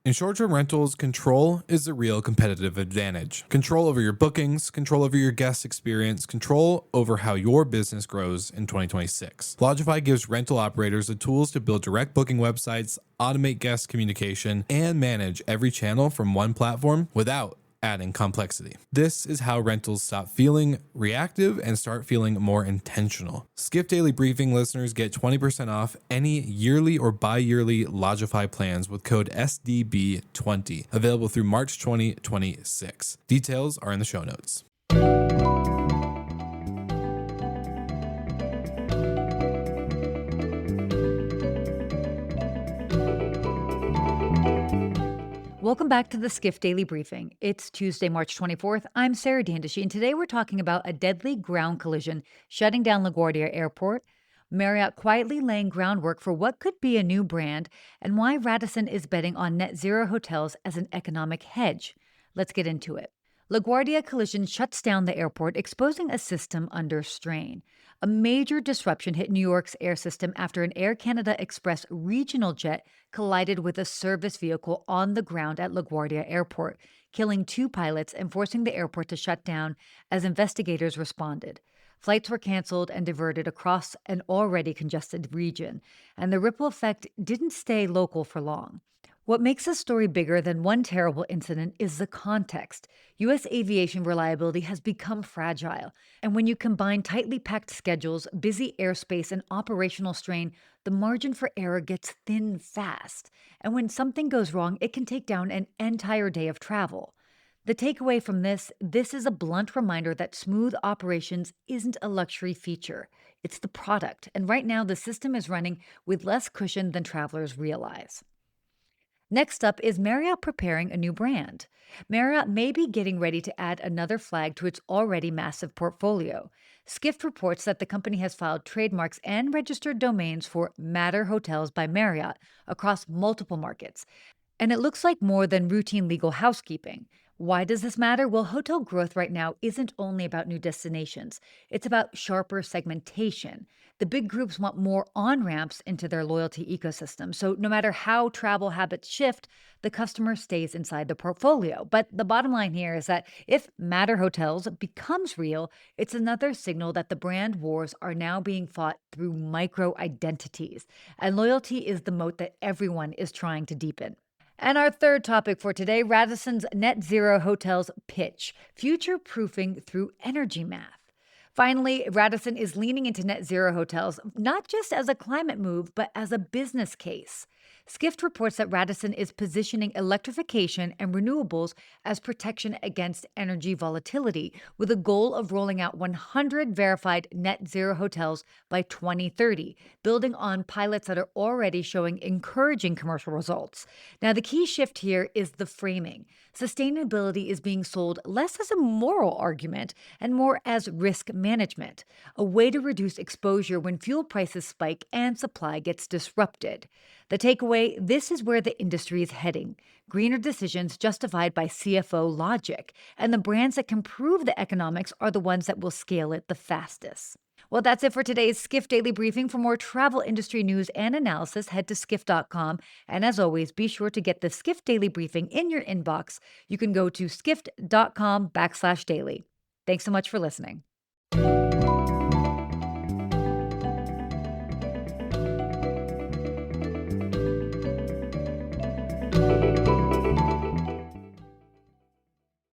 In short-term rentals, control is the real competitive advantage. Control over your bookings, control over your guest experience, control over how your business grows in 2026. Lodgify gives rental operators the tools to build direct booking websites, automate guest communication, and manage every channel from one platform without adding complexity. This is how rentals stop feeling reactive and start feeling more intentional. Skift Daily Briefing listeners get 20% off any yearly or bi-yearly Lodgify plans with code SDB20, available through March 2026. Details are in the show notes. Welcome back to the Skift Daily Briefing. It's Tuesday, March 24th. I'm Sarah Dandashi, and today we're talking about a deadly ground collision shutting down LaGuardia Airport, Marriott quietly laying groundwork for what could be a new brand, and why Radisson is betting on net zero hotels as an economic hedge. Let's get into it. LaGuardia collision shuts down the airport, exposing a system under strain. A major disruption hit New York's air system after an Air Canada Express regional jet collided with a service vehicle on the ground at LaGuardia Airport, killing 2 pilots and forcing the airport to shut down as investigators responded. Flights were canceled and diverted across an already congested region, and the ripple effect didn't stay local for long. What makes this story bigger than one terrible incident is the context. U.S. aviation reliability has become fragile, and when you combine tightly packed schedules, busy airspace, and operational strain, the margin for error gets thin fast. And when something goes wrong, it can take down an entire day of travel. The takeaway from this is a blunt reminder that smooth operations isn't a luxury feature. It's the product, and right now the system is running with less cushion than travelers realize. Next up is Marriott preparing a new brand. Marriott may be getting ready to add another flag to its already massive portfolio. Skift reports that the company has filed trademarks and registered domains for Matter Hotels by Marriott across multiple markets. And it looks like more than routine legal housekeeping. Why does this matter? Well, hotel growth right now isn't only about new destinations, it's about sharper segmentation. The big groups want more on ramps into their loyalty ecosystem. So, no matter how travel habits shift, the customer stays inside the portfolio. But the bottom line here is that if Matter Hotels becomes real, it's another signal that the brand wars are now being fought through micro identities. And loyalty is the moat that everyone is trying to deepen. And our third topic for today, Radisson's net zero hotels pitch, future proofing through energy math. Finally, Radisson is leaning into net zero hotels, not just as a climate move, but as a business case. Skift reports that Radisson is positioning electrification and renewables as protection against energy volatility, with a goal of rolling out 100 verified net zero hotels by 2030, building on pilots that are already showing encouraging commercial results. Now, the key shift here is the framing. Sustainability is being sold less as a moral argument and more as risk management, a way to reduce exposure when fuel prices spike and supply gets disrupted. The takeaway, this is where the industry is heading. Greener decisions justified by CFO logic, and the brands that can prove the economics are the ones that will scale it the fastest. Well, that's it for today's Skift Daily Briefing. For more travel industry news and analysis, head to skift.com. And as always, be sure to get the Skift Daily Briefing in your inbox. You can go to skift.com/daily. Thanks so much for listening.